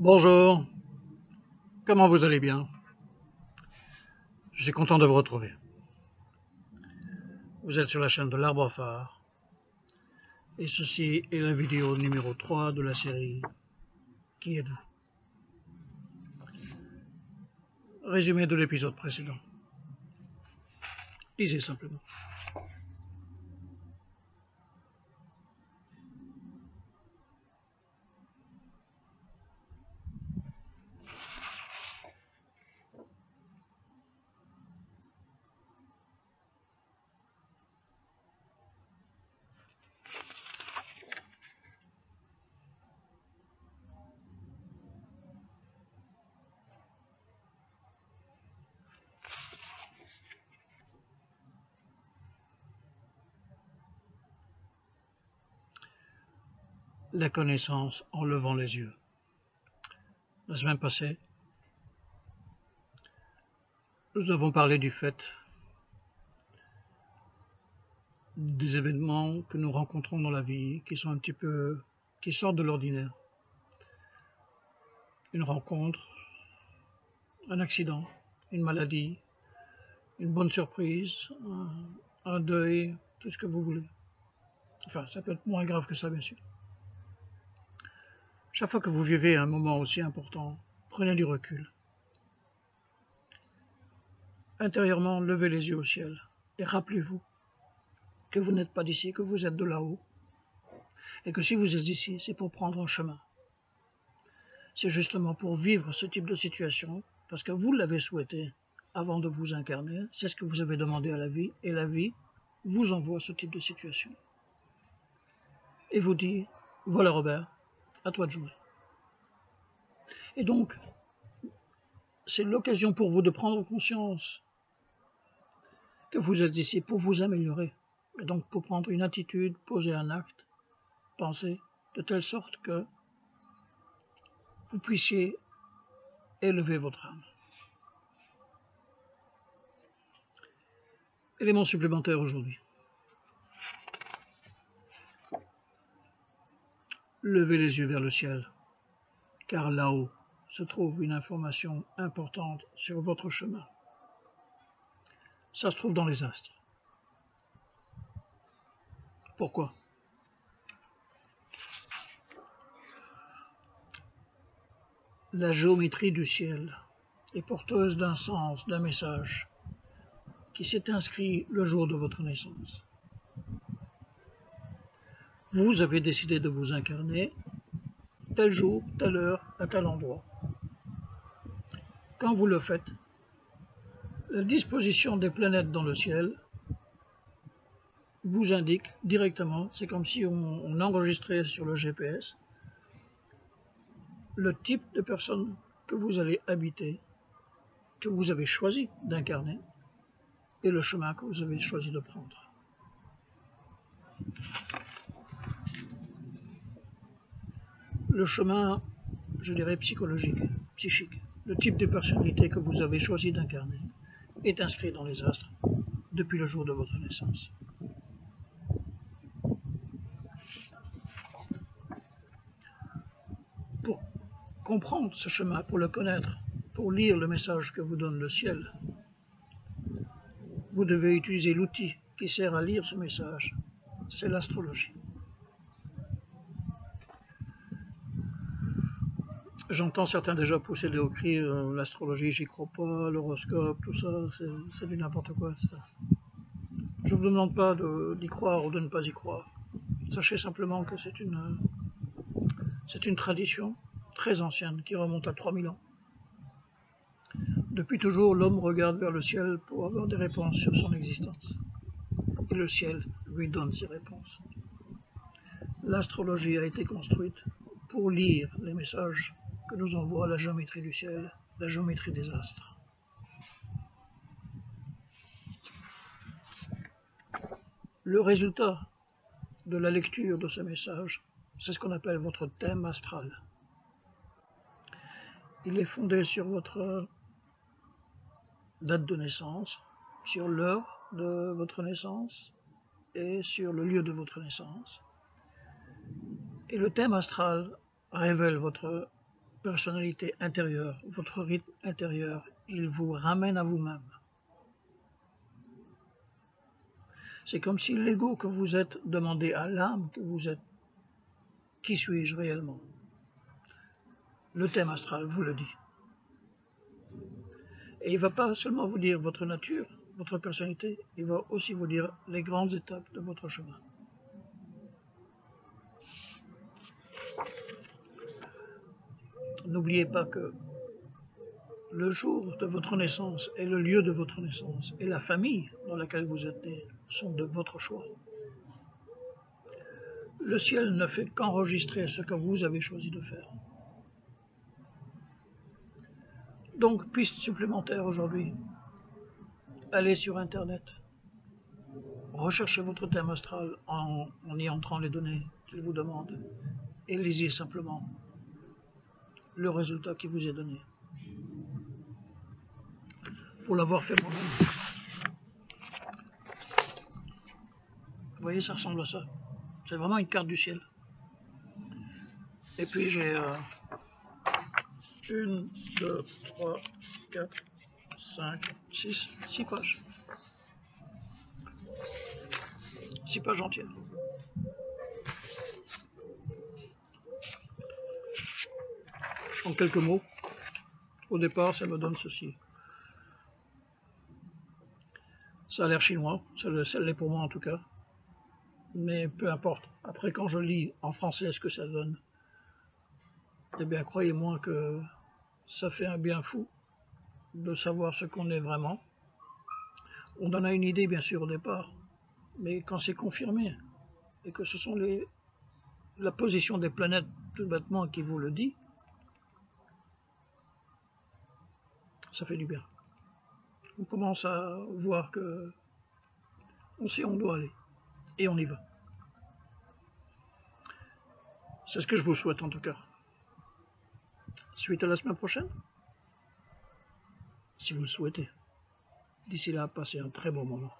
Bonjour, comment vous allez bien? Je suis content de vous retrouver. Vous êtes sur la chaîne de l'Arbre Phare et ceci est la vidéo numéro 3 de la série Qui êtes-vous? Résumé de l'épisode précédent. Lisez simplement. La connaissance en levant les yeux. La semaine passée, nous avons parlé du fait des événements que nous rencontrons dans la vie qui sont qui sortent de l'ordinaire. Une rencontre, un accident, une maladie, une bonne surprise, un deuil, tout ce que vous voulez. Enfin, ça peut être moins grave que ça, bien sûr. Chaque fois que vous vivez un moment aussi important, prenez du recul. Intérieurement, levez les yeux au ciel et rappelez-vous que vous n'êtes pas d'ici, que vous êtes de là-haut et que si vous êtes ici, c'est pour prendre un chemin. C'est justement pour vivre ce type de situation parce que vous l'avez souhaité avant de vous incarner, c'est ce que vous avez demandé à la vie et la vie vous envoie ce type de situation. Et vous dit, voilà Robert, à toi de jouer. Et donc, c'est l'occasion pour vous de prendre conscience que vous êtes ici pour vous améliorer. Et donc pour prendre une attitude, poser un acte, penser, de telle sorte que vous puissiez élever votre âme. Élément supplémentaire aujourd'hui. Levez les yeux vers le ciel, car là-haut se trouve une information importante sur votre chemin. Ça se trouve dans les astres. Pourquoi? La géométrie du ciel est porteuse d'un sens, d'un message qui s'est inscrit le jour de votre naissance. Vous avez décidé de vous incarner tel jour, telle heure, à tel endroit. Quand vous le faites, la disposition des planètes dans le ciel vous indique directement, c'est comme si on enregistrait sur le GPS le type de personne que vous allez habiter, que vous avez choisi d'incarner, et le chemin que vous avez choisi de prendre. Le chemin, je dirais psychologique, psychique, le type de personnalité que vous avez choisi d'incarner est inscrit dans les astres depuis le jour de votre naissance. Pour comprendre ce chemin, pour le connaître, pour lire le message que vous donne le ciel, vous devez utiliser l'outil qui sert à lire ce message, c'est l'astrologie. J'entends certains déjà pousser des cris, l'astrologie, j'y crois pas, l'horoscope, tout ça, c'est du n'importe quoi. Ça. Je ne vous demande pas d'y croire ou de ne pas y croire. Sachez simplement que c'est une tradition très ancienne qui remonte à 3000 ans. Depuis toujours, l'homme regarde vers le ciel pour avoir des réponses sur son existence. Et le ciel lui donne ces réponses. L'astrologie a été construite pour lire les messages que nous envoie la géométrie du ciel, la géométrie des astres. Le résultat de la lecture de ce message, c'est ce qu'on appelle votre thème astral. Il est fondé sur votre date de naissance, sur l'heure de votre naissance et sur le lieu de votre naissance. Et le thème astral révèle votre personnalité intérieure, votre rythme intérieur, il vous ramène à vous-même. C'est comme si l'ego que vous êtes demandait à l'âme que vous êtes. Qui suis-je réellement? Le thème astral vous le dit. Et il ne va pas seulement vous dire votre nature, votre personnalité, il va aussi vous dire les grandes étapes de votre chemin. N'oubliez pas que le jour de votre naissance et le lieu de votre naissance et la famille dans laquelle vous êtes né sont de votre choix. Le ciel ne fait qu'enregistrer ce que vous avez choisi de faire. Donc, piste supplémentaire aujourd'hui. Allez sur Internet. Recherchez votre thème astral en y entrant les données qu'il vous demande et lisez simplement le résultat qui vous est donné. Pour l'avoir fait moi-même. Vous voyez, ça ressemble à ça. C'est vraiment une carte du ciel. Et puis j'ai 1, 2, 3, 4, 5, 6 pages. 6 pages entières. En quelques mots, au départ, ça me donne ceci. Ça a l'air chinois, ça l'est pour moi en tout cas. Mais peu importe. Après, quand je lis en français ce que ça donne, eh bien, croyez-moi que ça fait un bien fou de savoir ce qu'on est vraiment. On en a une idée, bien sûr, au départ. Mais quand c'est confirmé, et que ce sont la position des planètes, tout bêtement, qui vous le dit, ça fait du bien. On commence à voir que on sait où on doit aller. Et on y va. C'est ce que je vous souhaite en tout cas. Suite à la semaine prochaine, si vous le souhaitez. D'ici là, passez un très bon moment.